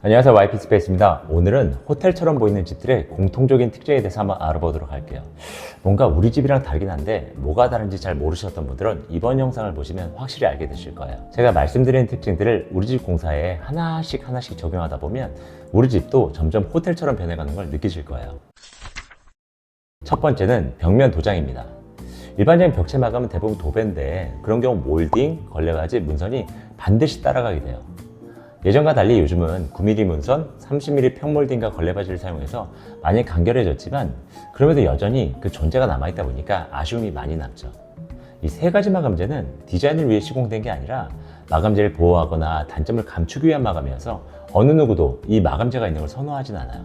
안녕하세요, YP스페이스입니다. 오늘은 호텔처럼 보이는 집들의 공통적인 특징에 대해서 한번 알아보도록 할게요. 뭔가 우리 집이랑 다르긴 한데 뭐가 다른지 잘 모르셨던 분들은 이번 영상을 보시면 확실히 알게 되실 거예요. 제가 말씀드린 특징들을 우리 집 공사에 하나씩 적용하다 보면 우리 집도 점점 호텔처럼 변해가는 걸 느끼실 거예요. 첫 번째는 벽면 도장입니다. 일반적인 벽체 마감은 대부분 도배인데 그런 경우 몰딩, 걸레가지, 문선이 반드시 따라가게 돼요. 예전과 달리 요즘은 9mm 문선, 30mm 평몰딩과 걸레바지를 사용해서 많이 간결해졌지만 그럼에도 여전히 그 존재가 남아있다 보니까 아쉬움이 많이 남죠. 이 세 가지 마감재는 디자인을 위해 시공된 게 아니라 마감재를 보호하거나 단점을 감추기 위한 마감이어서 어느 누구도 이 마감재가 있는 걸 선호하진 않아요.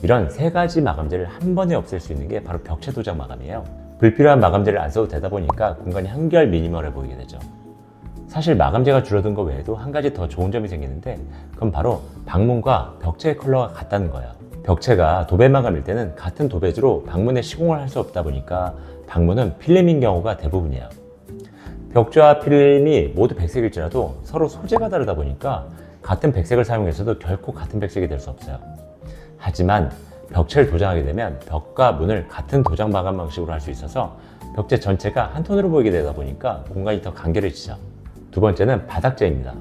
이런 세 가지 마감재를 한 번에 없앨 수 있는 게 바로 벽체 도장 마감이에요. 불필요한 마감재를 안 써도 되다 보니까 공간이 한결 미니멀해 보이게 되죠. 사실 마감재가 줄어든 거 외에도 한 가지 더 좋은 점이 생기는데 그건 바로 방문과 벽체의 컬러가 같다는 거예요. 벽체가 도배 마감일 때는 같은 도배지로 방문에 시공을 할 수 없다 보니까 방문은 필름인 경우가 대부분이에요. 벽지와 필름이 모두 백색일지라도 서로 소재가 다르다 보니까 같은 백색을 사용해서도 결코 같은 백색이 될 수 없어요. 하지만 벽체를 도장하게 되면 벽과 문을 같은 도장 마감 방식으로 할 수 있어서 벽체 전체가 한 톤으로 보이게 되다 보니까 공간이 더 간결해지죠. 두 번째는 바닥재입니다.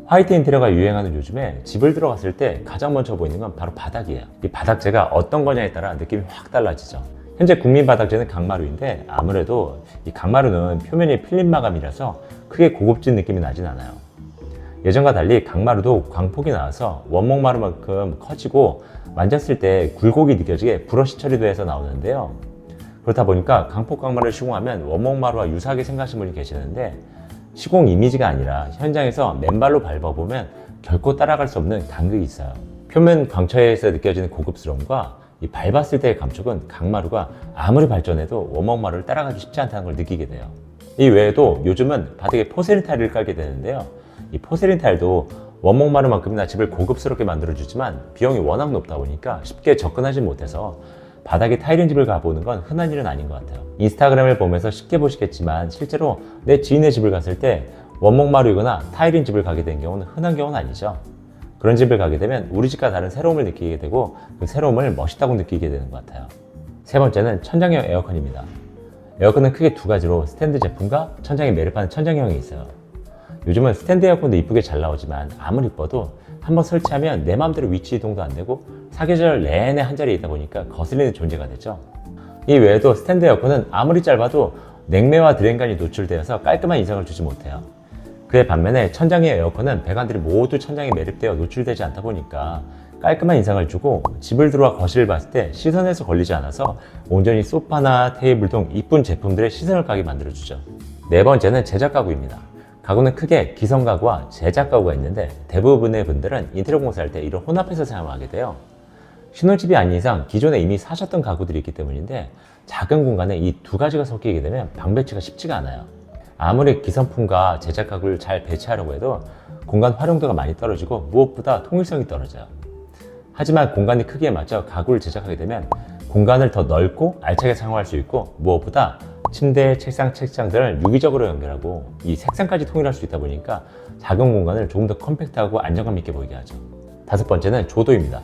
화이트 인테리어가 유행하는 요즘에 집을 들어갔을 때 가장 먼저 보이는 건 바로 바닥이에요. 이 바닥재가 어떤 거냐에 따라 느낌이 확 달라지죠. 현재 국민 바닥재는 강마루인데 아무래도 이 강마루는 표면이 필름 마감이라서 크게 고급진 느낌이 나진 않아요. 예전과 달리 강마루도 광폭이 나와서 원목마루만큼 커지고 만졌을 때 굴곡이 느껴지게 브러쉬 처리도 해서 나오는데요. 그렇다 보니까 강폭 강마루를 시공하면 원목마루와 유사하게 생각하시는 분이 계시는데 시공 이미지가 아니라 현장에서 맨발로 밟아보면 결코 따라갈 수 없는 간극이 있어요. 표면 광처에서 느껴지는 고급스러움과 이 밟았을 때의 감촉은 강마루가 아무리 발전해도 원목마루를 따라가기 쉽지 않다는 걸 느끼게 돼요. 이 외에도 요즘은 바닥에 포세린 타일을 깔게 되는데요. 이 포세린 타일도 원목마루만큼이나 집을 고급스럽게 만들어주지만 비용이 워낙 높다 보니까 쉽게 접근하지 못해서 바닥에 타일인 집을 가보는 건 흔한 일은 아닌 것 같아요. 인스타그램을 보면서 쉽게 보시겠지만 실제로 내 지인의 집을 갔을 때 원목마루이거나 타일인 집을 가게 된 경우는 흔한 경우는 아니죠. 그런 집을 가게 되면 우리 집과 다른 새로움을 느끼게 되고 그 새로움을 멋있다고 느끼게 되는 것 같아요. 세 번째는 천장형 에어컨입니다. 에어컨은 크게 두 가지로 스탠드 제품과 천장에 매립하는 천장형이 있어요. 요즘은 스탠드 에어컨도 이쁘게 잘 나오지만 아무리 이뻐도 한번 설치하면 내 마음대로 위치 이동도 안 되고 사계절 내내 한 자리에 있다 보니까 거슬리는 존재가 되죠. 이 외에도 스탠드 에어컨은 아무리 짧아도 냉매와 드레인관이 노출되어서 깔끔한 인상을 주지 못해요. 그에 반면에 천장의 에어컨은 배관들이 모두 천장에 매립되어 노출되지 않다 보니까 깔끔한 인상을 주고 집을 들어와 거실을 봤을 때 시선에서 걸리지 않아서 온전히 소파나 테이블 등 이쁜 제품들의 시선을 가게 만들어주죠. 네 번째는 제작 가구입니다. 가구는 크게 기성 가구와 제작 가구가 있는데 대부분의 분들은 인테리어 공사할 때 이를 혼합해서 사용하게 돼요. 신혼집이 아닌 이상 기존에 이미 사셨던 가구들이 있기 때문인데 작은 공간에 이 두 가지가 섞이게 되면 방 배치가 쉽지가 않아요. 아무리 기성품과 제작 가구를 잘 배치하려고 해도 공간 활용도가 많이 떨어지고 무엇보다 통일성이 떨어져요. 하지만 공간의 크기에 맞춰 가구를 제작하게 되면 공간을 더 넓고 알차게 사용할 수 있고 무엇보다 침대, 책상들을 유기적으로 연결하고 이 색상까지 통일할 수 있다 보니까 작은 공간을 조금 더 컴팩트하고 안정감 있게 보이게 하죠. 다섯 번째는 조도입니다.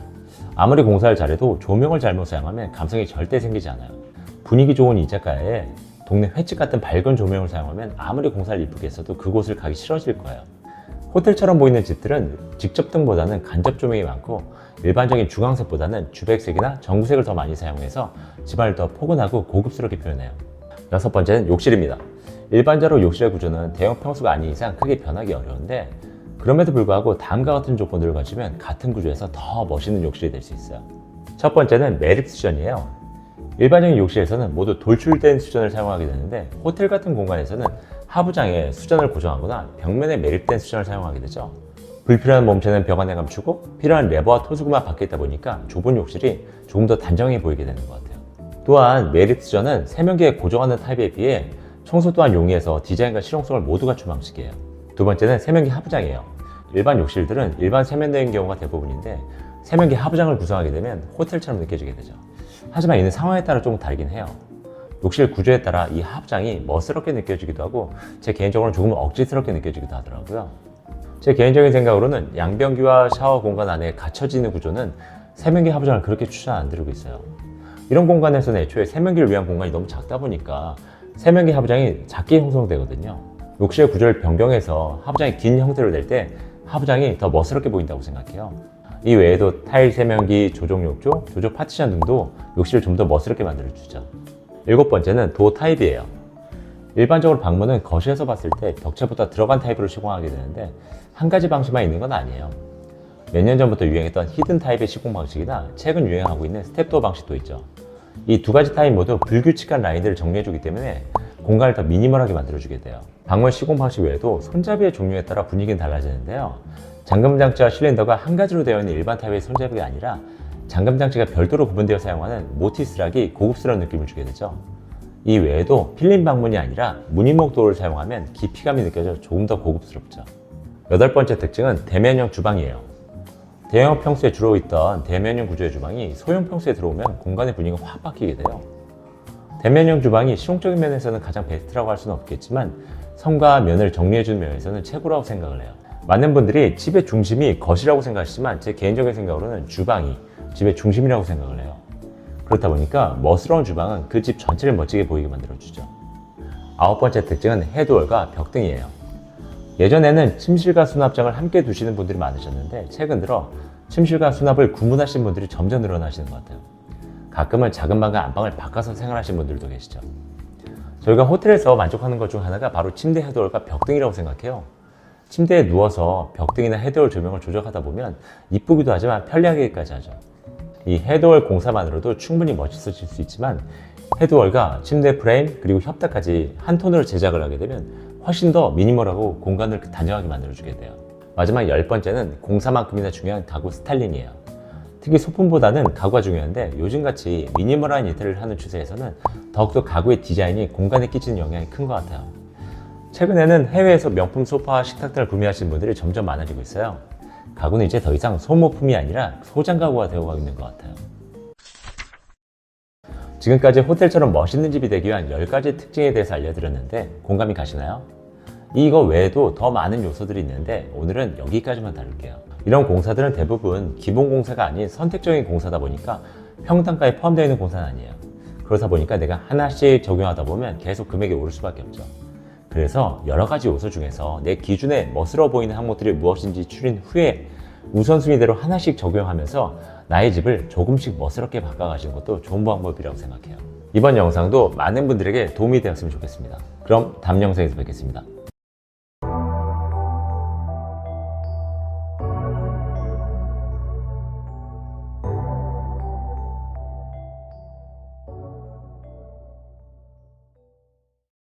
아무리 공사를 잘해도 조명을 잘못 사용하면 감성이 절대 생기지 않아요. 분위기 좋은 이자카야에 동네 횟집 같은 밝은 조명을 사용하면 아무리 공사를 이쁘게 했어도 그곳을 가기 싫어질 거예요. 호텔처럼 보이는 집들은 직접 등보다는 간접 조명이 많고 일반적인 주광색보다는 주백색이나 전구색을 더 많이 사용해서 집안을 더 포근하고 고급스럽게 표현해요. 여섯 번째는 욕실입니다. 일반적으로 욕실의 구조는 대형 평수가 아닌 이상 크게 변하기 어려운데 그럼에도 불구하고 다음과 같은 조건들을 갖추면 같은 구조에서 더 멋있는 욕실이 될 수 있어요. 첫 번째는 매립 수전이에요. 일반적인 욕실에서는 모두 돌출된 수전을 사용하게 되는데 호텔 같은 공간에서는 하부장에 수전을 고정하거나 벽면에 매립된 수전을 사용하게 되죠. 불필요한 몸체는 벽 안에 감추고 필요한 레버와 토수구만 밖에 있다 보니까 좁은 욕실이 조금 더 단정해 보이게 되는 것 같아요. 또한 매립 수전은 세면기에 고정하는 타입에 비해 청소 또한 용이해서 디자인과 실용성을 모두 갖춘 방식이에요. 두 번째는 세면기 하부장이에요. 일반 욕실들은 일반 세면대인 경우가 대부분인데 세면기 하부장을 구성하게 되면 호텔처럼 느껴지게 되죠. 하지만 이는 상황에 따라 조금 다르긴 해요. 욕실 구조에 따라 이 하부장이 멋스럽게 느껴지기도 하고 제 개인적으로는 조금 억지스럽게 느껴지기도 하더라고요. 제 개인적인 생각으로는 양변기와 샤워 공간 안에 갇혀져 있는 구조는 세면기 하부장을 그렇게 추천 안 드리고 있어요. 이런 공간에서는 애초에 세면기를 위한 공간이 너무 작다 보니까 세면기 하부장이 작게 형성되거든요. 욕실 구조를 변경해서 하부장이 긴 형태로 낼 때 하부장이 더 멋스럽게 보인다고 생각해요. 이 외에도 타일 세면기, 조종 욕조, 조조 파티션 등도 욕실을 좀 더 멋스럽게 만들어주죠. 7번째는 도 타입이에요. 일반적으로 방문은 거실에서 봤을 때 벽체보다 들어간 타입으로 시공하게 되는데 한 가지 방식만 있는 건 아니에요. 몇 년 전부터 유행했던 히든 타입의 시공 방식이나 최근 유행하고 있는 스텝도어 방식도 있죠. 이 두 가지 타입 모두 불규칙한 라인들을 정리해주기 때문에 공간을 더 미니멀하게 만들어주게 돼요. 방문 시공 방식 외에도 손잡이의 종류에 따라 분위기는 달라지는데요. 잠금장치와 실린더가 한 가지로 되어 있는 일반 타입의 손잡이가 아니라 잠금장치가 별도로 구분되어 사용하는 모티스락이 고급스러운 느낌을 주게 되죠. 이 외에도 필름 방문이 아니라 무늬목 도어를 사용하면 깊이감이 느껴져 조금 더 고급스럽죠. 8번째 특징은 대면형 주방이에요. 대형 평수에 주로 있던 대면형 구조의 주방이 소형 평수에 들어오면 공간의 분위기가 확 바뀌게 돼요. 대면형 주방이 실용적인 면에서는 가장 베스트라고 할 수는 없겠지만 성과 면을 정리해주는 면에서는 최고라고 생각을 해요. 많은 분들이 집의 중심이 거실이라고 생각하시지만 제 개인적인 생각으로는 주방이 집의 중심이라고 생각을 해요. 그렇다 보니까 멋스러운 주방은 그 집 전체를 멋지게 보이게 만들어주죠. 9번째 특징은 헤드월과 벽등이에요. 예전에는 침실과 수납장을 함께 두시는 분들이 많으셨는데 최근 들어 침실과 수납을 구분하시는 분들이 점점 늘어나시는 것 같아요. 가끔은 작은 방과 안방을 바꿔서 생활하시는 분들도 계시죠. 저희가 호텔에서 만족하는 것 중 하나가 바로 침대 헤드월과 벽등이라고 생각해요. 침대에 누워서 벽등이나 헤드월 조명을 조정하다 보면 이쁘기도 하지만 편리하기까지 하죠. 이 헤드월 공사만으로도 충분히 멋있어질 수 있지만 헤드월과 침대 프레임 그리고 협탁까지 한 톤으로 제작을 하게 되면 훨씬 더 미니멀하고 공간을 단정하게 만들어주게 돼요. 마지막 10번째는 공사만큼이나 중요한 가구 스타일링이에요. 특히 소품보다는 가구가 중요한데 요즘같이 미니멀한 인테리어를 하는 추세에서는 더욱더 가구의 디자인이 공간에 끼치는 영향이 큰 것 같아요. 최근에는 해외에서 명품 소파와 식탁 등을 구매하시는 분들이 점점 많아지고 있어요. 가구는 이제 더 이상 소모품이 아니라 소장 가구가 되어가고 있는 것 같아요. 지금까지 호텔처럼 멋있는 집이 되기 위한 10가지 특징에 대해서 알려드렸는데 공감이 가시나요? 이거 외에도 더 많은 요소들이 있는데 오늘은 여기까지만 다룰게요. 이런 공사들은 대부분 기본 공사가 아닌 선택적인 공사다 보니까 평당가에 포함되어 있는 공사는 아니에요. 그러다 보니까 내가 하나씩 적용하다 보면 계속 금액이 오를 수밖에 없죠. 그래서 여러 가지 요소 중에서 내 기준에 멋스러워 보이는 항목들이 무엇인지 추린 후에 우선순위대로 하나씩 적용하면서 나의 집을 조금씩 멋스럽게 바꿔가시는 것도 좋은 방법이라고 생각해요. 이번 영상도 많은 분들에게 도움이 되었으면 좋겠습니다. 그럼 다음 영상에서 뵙겠습니다.